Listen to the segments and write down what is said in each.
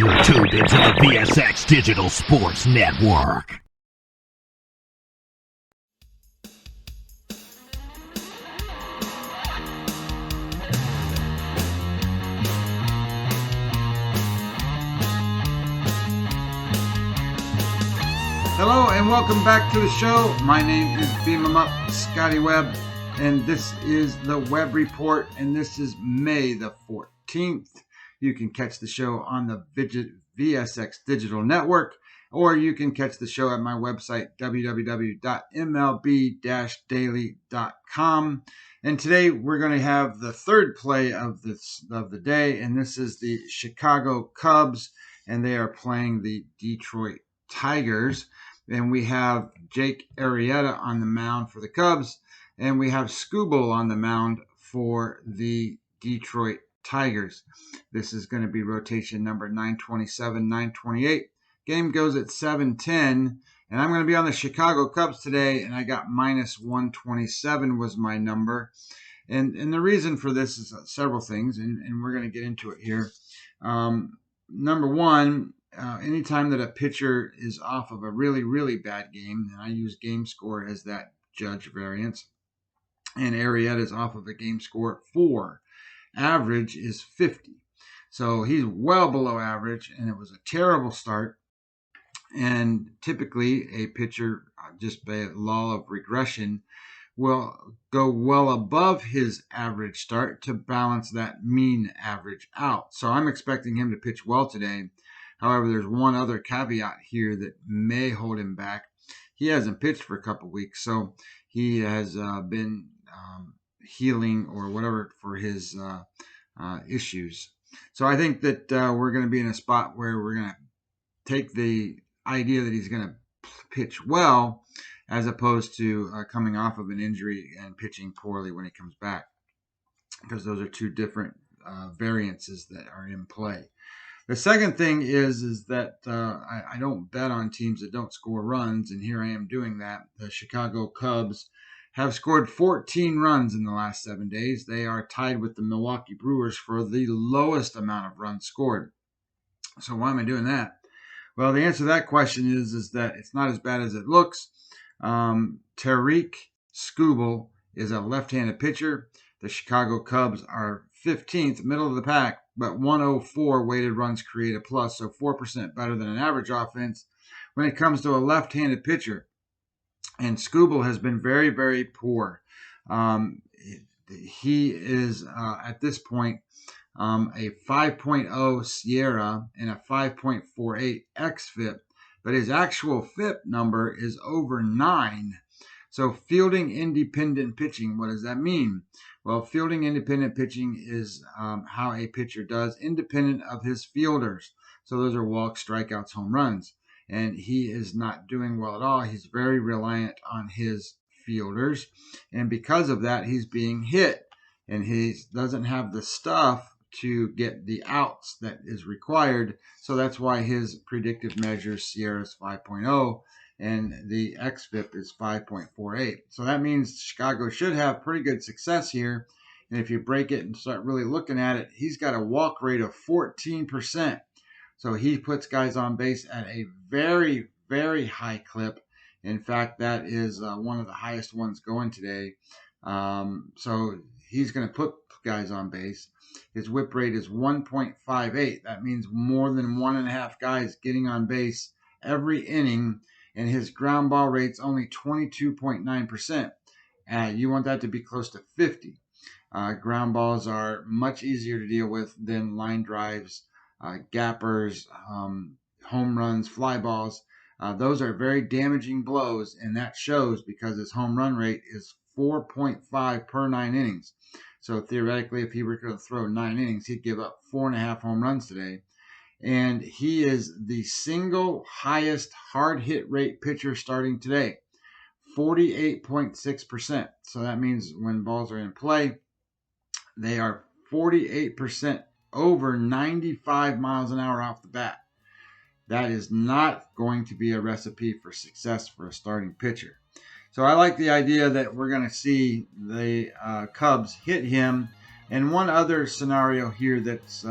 You're tuned into the VSX Digital Sports Network. Hello and welcome back to the show. My name is Beam 'em Up, Scotty Webb, and this is the Webb Report, and this is May the 14th. You can catch the show on the VSX Digital Network, or you can catch the show at my website, www.mlb-daily.com. And today we're going to have the third play of the day, and this is the Chicago Cubs, and they are playing the Detroit Tigers. And we have Jake Arrieta on the mound for the Cubs, and we have Skubal on the mound for the Detroit Tigers. This is going to be rotation number 927, 928. Game goes at 7:10, and I'm going to be on the Chicago Cubs today, and I got minus 127 was my number. And the reason for this is several things, and we're going to get into it here. Number one, anytime that a pitcher is off of a really, really bad game, and I use game score as that judge variance, and Arrieta is off of a game score 4. Average is 50. So he's well below average, and it was a terrible start. And typically a pitcher, just by law of regression, will go well above his average start to balance that mean average out. So I'm expecting him to pitch well today. However, there's one other caveat here that may hold him back. He hasn't pitched for a couple weeks, so he has been healing or whatever for his issues. So I think that we're going to be in a spot where we're going to take the idea that he's going to pitch well as opposed to coming off of an injury and pitching poorly when he comes back, because those are two different variances that are in play. The second thing is that I don't bet on teams that don't score runs, and here I am doing that. The Chicago Cubs have scored 14 runs in the last 7 days. They are tied with the Milwaukee Brewers for the lowest amount of runs scored. So why am I doing that? Well, the answer to that question is that it's not as bad as it looks. Tarik Skubal is a left-handed pitcher. The Chicago Cubs are 15th, middle of the pack, but 104 weighted runs created plus, so 4% better than an average offense when it comes to a left-handed pitcher. And Skubal has been very, very poor. He is, at this point, a 5.0 Sierra and a 5.48 xFIP, but his actual FIP number is over 9. So fielding independent pitching, what does that mean? Well, fielding independent pitching is how a pitcher does independent of his fielders. So those are walks, strikeouts, home runs. And he is not doing well at all. He's very reliant on his fielders. And because of that, he's being hit. And he doesn't have the stuff to get the outs that is required. So that's why his predictive measure, Sierra, is 5.0. And the xFIP is 5.48. So that means Chicago should have pretty good success here. And if you break it and start really looking at it, he's got a walk rate of 14%. So he puts guys on base at a very, very high clip. In fact, that is one of the highest ones going today. So he's going to put guys on base. His whip rate is 1.58. That means more than 1.5 guys getting on base every inning. And his ground ball rate's only 22.9%. You want that to be close to 50. Ground balls are much easier to deal with than line drives, gappers, home runs, fly balls. Those are very damaging blows, and that shows because his home run rate is 4.5 per 9 innings. So theoretically, if he were going to throw 9 innings, he'd give up 4.5 home runs today. And he is the single highest hard hit rate pitcher starting today, 48.6%. So that means when balls are in play, they are 48% over 95 miles an hour off the bat. That is not going to be a recipe for success for a starting pitcher. So I like the idea that we're going to see the Cubs hit him And one other scenario here that's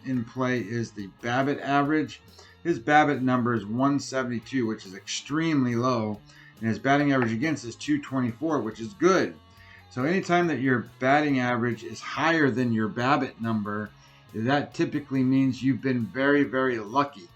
in play is the Babbitt average. His Babbitt number is 172, which is extremely low, and his batting average against is 224, which is good. So anytime that your batting average is higher than your Babbitt number, that typically means you've been very, very lucky.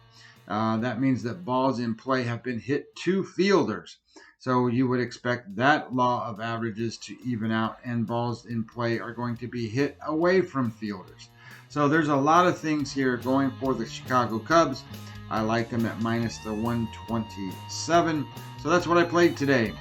That means that balls in play have been hit to fielders. So you would expect that law of averages to even out, and balls in play are going to be hit away from fielders. So there's a lot of things here going for the Chicago Cubs. I like them at minus the 127. So that's what I played today.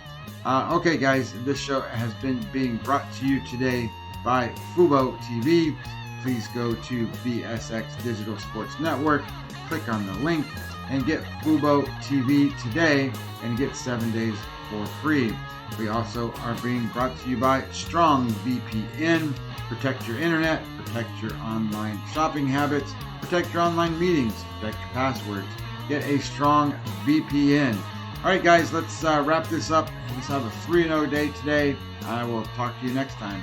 Okay, guys, this show has been being brought to you today by Fubo TV. Please go to VSX Digital Sports Network, click on the link, and get Fubo TV today and get 7 days for free. We also are being brought to you by Strong VPN. Protect your internet, protect your online shopping habits, protect your online meetings, protect your passwords. Get a Strong VPN. All right, guys, let's wrap this up. Let's have a 3-0 day today. I will talk to you next time.